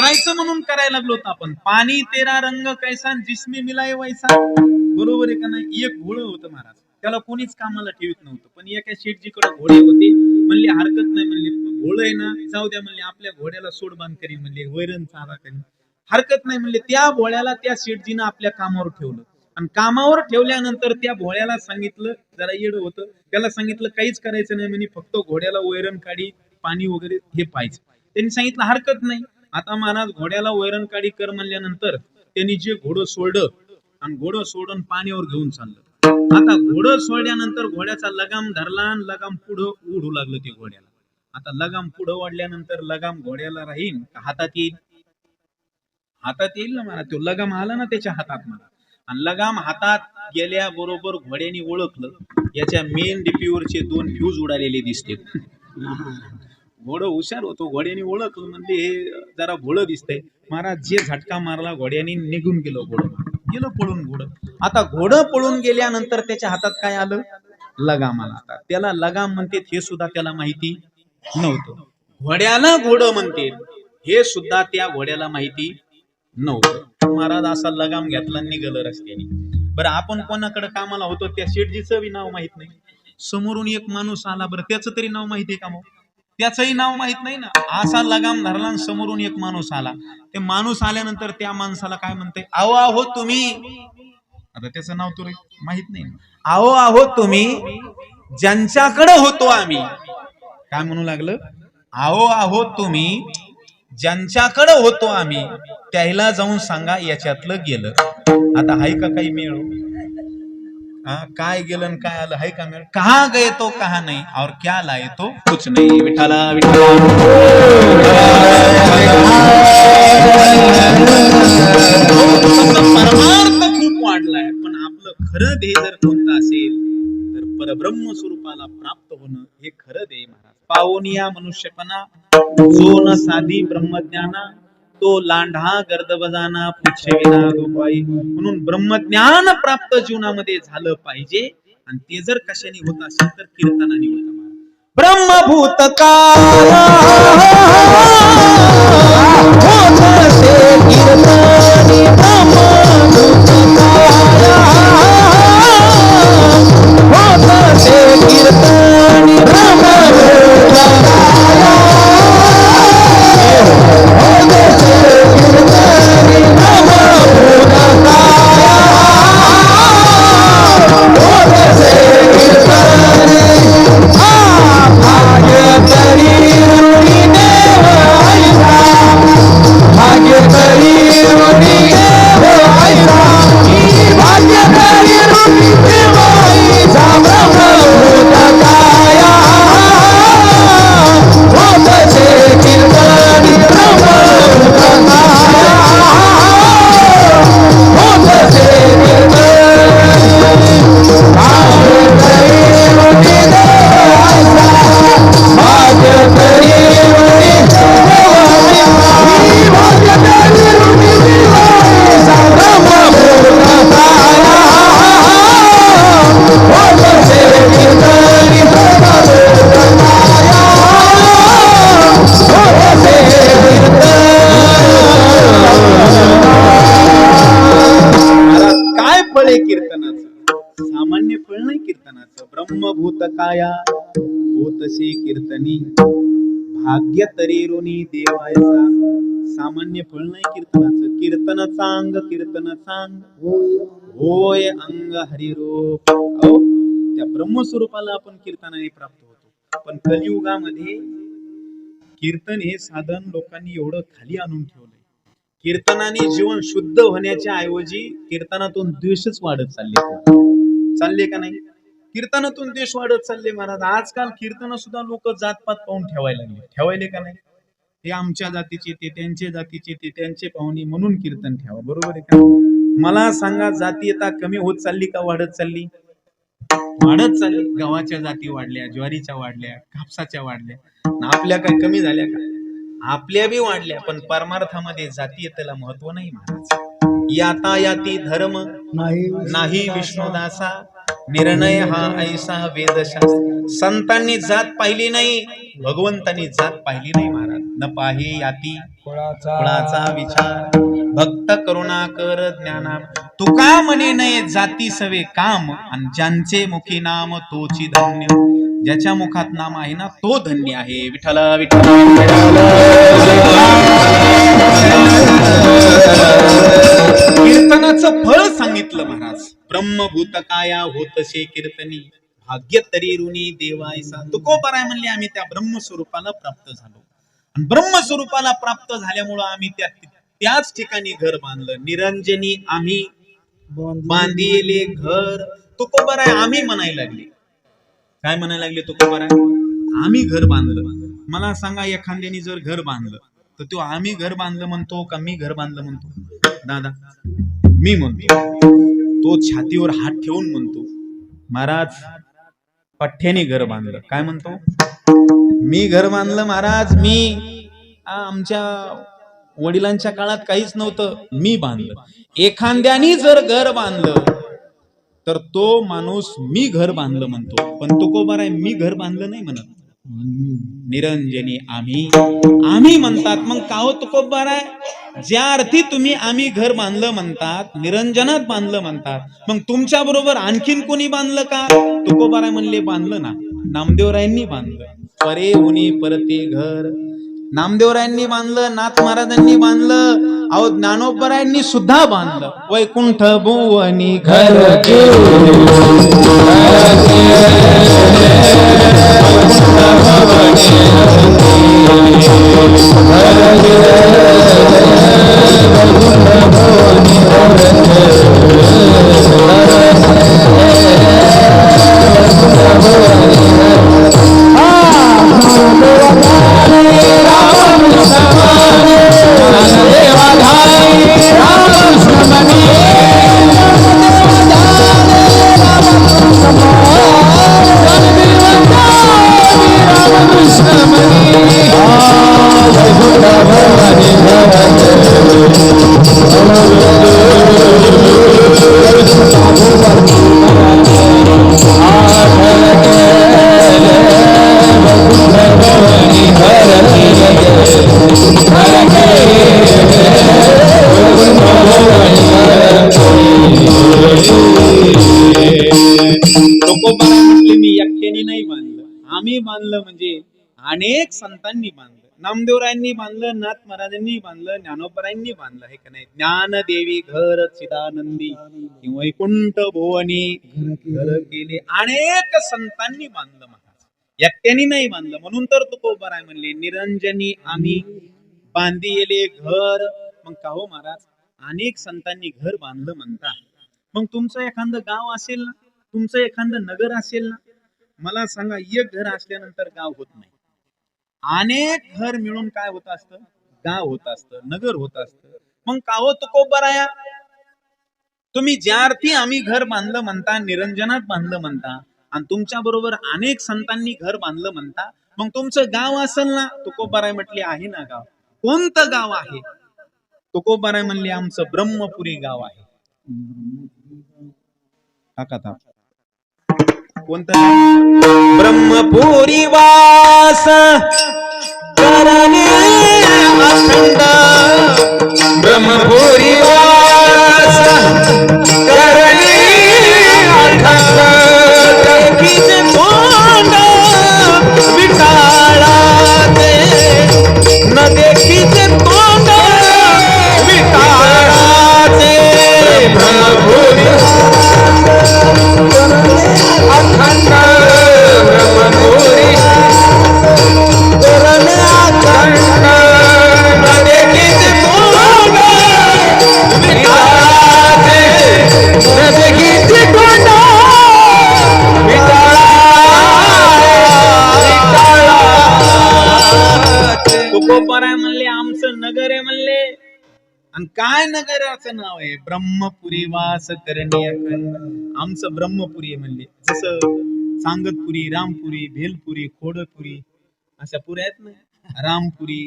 करायचं म्हणून करायला लागलो होतो आपण. पाणी तेरा रंग कैसा जिसमे मिलाय वैसा, बरोबर आहे का नाही. एक घोडं होतं महाराज, त्याला कोणीच कामाला ठेवीत नव्हतं, पण एका शेठजीकडे घोडे होते. म्हणले हरकत नाही, म्हणले घोडं आहे ना, जाऊ द्या म्हणले, आपल्या घोड्याला सोडबांध करीन, म्हणले वैरण चारा करीन, हरकत नाही म्हणले. त्या भोळ्याला त्या शेठजीनं आपल्या कामावर ठेवलं, आणि कामावर ठेवल्यानंतर त्या भोळ्याला सांगितलं, जरा येड होतं, त्याला सांगितलं काहीच करायचं नाही म्हणे, फक्त घोड्याला वैरण काढी, पाणी वगैरे हे पाहिजे. त्यांनी सांगितलं हरकत नाही. आता महाराज घोड्याला वैरण काढी कर म्हणल्यानंतर त्यांनी जे घोडं सोडलं, आणि घोडं सोडून पाण्यावर घेऊन चाललं. आता घोडं सोडल्यानंतर घोड्याचा लगाम धरला, आणि लगाम पुढं उडू लागलं ते घोड्याला. आता लगाम पुढं वाढल्यानंतर लगाम घोड्याला राहील का हातात येईल? हातात येईल ना मला. तो लगाम आला ना त्याच्या हातात मला, आणि लगाम हातात गेल्याबरोबर घोड्याने ओळखलं, याच्या मेन डिपीवरचे 2 फ्यूज उडालेले दिसते. घोडं हुशार होतो, घोड्याने ओळखलं, म्हणजे हे जरा भोळं दिसतंय. महाराज जे झटका मारला घोड्याने, निघून गेलो, घोडं गेलं पळून. घोडं आता घोडं पळून गेल्यानंतर त्याच्या हातात काय आलं? लगाम आला. आता त्याला लगाम म्हणते हे सुद्धा त्याला माहिती नव्हतं. घोड्याला घोडं म्हणते हे सुद्धा त्या घोड्याला माहिती नव्हतं. महाराज असा लगाम घेतला, निघालं रस्त्याने. बरं आपण कोणाकडे कामाला होतो, त्या शेठजीचं बी नाव माहित नाही. समोरून एक माणूस आला, बरं त्याचं तरी नाव माहिती आहे का? मग त्याचंही नाव माहित नाही ना. असा लगाम धरला आणि समोरून एक माणूस आला. ते माणूस आल्यानंतर त्या माणसाला काय म्हणते? आहो आहो तुम्ही, आता त्याचं नाव तर माहित नाही. आहो आहो तुम्ही, ज्यांच्याकडे होतो आम्ही, काय म्हणू लागलं? आहो आहो तुम्ही, ज्यांच्याकडे होतो आम्ही, त्याला जाऊन सांगा याच्यातलं गेलं. आता हाय का काही मेळ? काय गेलं काय आलं? हाय का मेळ? कहा गए तो कहा नाही, और क्या लाए तो कुछ नाही. विठाला विठाला. परमार्थ खूप वाढलाय, पण आपलं खरं ध्येय जर कोणतं असेल तर परब्रह्म स्वरूपाला प्राप्त होणं हे खरं ध्येय. महाराज पावनिया मनुष्यपणा, जो न साधी ब्रह्मज्ञाना, तो लांढा गर्द बजाना, पुच्छे विना गोपाई. म्हणून ब्रह्मज्ञान प्राप्त जीवनामध्ये झालं पाहिजे, आणि ते जर कशाने होत असेल तर कीर्तनाने होतं. ब्रह्मभूत काया सामान्य फळ नाही कीर्तनाचं. ब्रह्मभूत काया होतसे कीर्तनी, भाग्य तरी देवायचा. सामान्य फळ नाही कीर्तनाचं. कीर्तनाचा अंग, कीर्तनाचा अंग होय अंग हरिरूप. त्या ब्रह्मस्वरूपाला आपण कीर्तनाने प्राप्त होतो. पण कलियुगामध्ये कीर्तन हे साधन लोकांनी एवढं खाली आणून ठेवलंय. कीर्तनाने जीवन शुद्ध होण्याच्या ऐवजी कीर्तनातून द्वेषच वाढत चालले का नाही? कीर्तनातून द्वेष वाढत चालले महाराज. आजकाल कीर्तन सुद्धा लोक जातपात पाहून ठेवायले का नाही? ते आमच्या जातीचे, ते त्यांच्या जातीचे, ते त्यांचे पाहुणे म्हणून कीर्तन ठेवा. बरोबर आहे का? मला सांगा, जातीयता कमी होत चालली का वाढत चालली? वाढत चालली. गव्हाच्या जाती वाढल्या, ज्वारीच्या वाढल्या, कापसाच्या वाढल्या. आपल्या काय कमी झाल्या का? आपल्या बी वाढल्या, पण परमार्थामध्ये जातीयतेला महत्व नाही महाराज. यातायाती धर्म नाही विष्णुदासा, निर्णय हा ऐसा वेदशास्त्र. संतांनी जात पाहिली नाही, भगवंतांनी जात पाहिली नाही महाराज. न पाहे याती कुळाचा कुळाचा विचार भक्त करुणा कर ज्ञाना तुका म्हणे नये जाती सवे काम आणि ज्यांचे मुखी नाम तोची धन्य ज्याच्या मुखात नाम आहे ना तो धन्य आहे विठ्ठल कीर्तनाचं फळ सांगितलं महाराज ब्रह्मभूत काया होतसे कीर्तनी भाग्य तरी ऋणी देवायसा तुकोबराय म्हणले आम्ही त्या ब्रह्मस्वरूपाला प्राप्त झालो आणि ब्रह्मस्वरूपाला प्राप्त झाल्यामुळं आम्ही त्याच ठिकाणी घर बांधलं निरंजनी आम्ही बांधिले घर तुकोबराय आम्ही म्हणायला लागले काय म्हणायला लागले तुकोबराय आम्ही घर बांधलं मला सांगा एखाद्याने जर घर बांधलं तर तो आम्ही घर बांधलं म्हणतो का मी घर बांधलं म्हणतो दादा मी म्हणतो तो छातीवर हात ठेवून म्हणतो महाराज पठ्ठ्याने घर बांधलं काय म्हणतो मी घर बांधलं महाराज मी आमच्या वडिलांच्या काळात काहीच नव्हतं मी बांधलं एखाद्याने जर घर बांधलं तर तो माणूस मी घर बांधलं म्हणतो पण तुकोबाराय मी घर बांधलं नाही म्हणत निरंजनी आम्ही म्हणतात मग का हो तुकोबाराय ज्या अर्थी तुम्ही आम्ही घर बांधलं म्हणतात निरंजनात बांधलं म्हणतात मग तुमच्या बरोबर आणखीन कोणी बांधलं का तुकोबाराय म्हणले बांधलं ना नामदेवरायांनी बांधलं परे उनी परते घर नामदेवरायांनी बांधलं नाथ महाराजांनी बांधलं अहो ज्ञानोबरायांनी सुद्धा बांधलं वैकुंठ भुवनी घर आम्ही बांधलं म्हणजे अनेक संतांनी बांधलं नामदेवरायांनी बांधलं नाथ महाराजांनी बांधलं ज्ञानोबरायांनी बांधलं हे का नाही ज्ञानदेवी घर चिदानंदी वैकुंठ भुवनी घर केले अनेक संतांनी बांधलं महाराज एकट्यानी नाही बांधलं म्हणून तर तुकोबाराय म्हणले निरंजनी आम्ही बांधिले घर मग का हो महाराज अनेक संतांनी घर बांधलं म्हणता मग तुमचं एखादं गाव असेल ना तुमचं एखादं नगर असेल ना मला सांगा एक घर असल्यानंतर गाव होत नाही अनेक घर मिळून काय होत असतं गाव होत असतं नगर होत असतं मग का हो तुकोबाराया तुम्ही ज्या अर्थी आम्ही घर बांधलं म्हणता निरंजनात बांधलं म्हणता आणि तुमच्या बरोबर अनेक संतांनी घर बांधलं म्हणता मग तुमचं गाव असेल ना तुकोबाराय म्हटले आहे ना गाव कोणतं गाव आहे तुकोबाराय म्हणले आमचं ब्रह्मपुरी गाव आहे टाका कोणतं ब्रह्मपुरी वास करणे अखंड ब्रह्मपुरी वास करणे अखंड देखीचे तोंड विटाळा दे न देखीचे तोंड विटाळा दे ब्रह्मपुरी अखंड ब्रह्मपुरी करणे अखंड न देखीचे तोंड विटाळा दे न देखीचे तोंड तुकोबाराय म्हणले आमचं नगर आहे म्हणले आणि काय नगराचं नाव आहे ब्रह्मपुरी वास करणे आमचं ब्रह्मपुरी आहे म्हणले जसं सांगतपुरी रामपुरी भेलपुरी खोडपुरी अशा पुऱ्या आहेत ना रामपुरी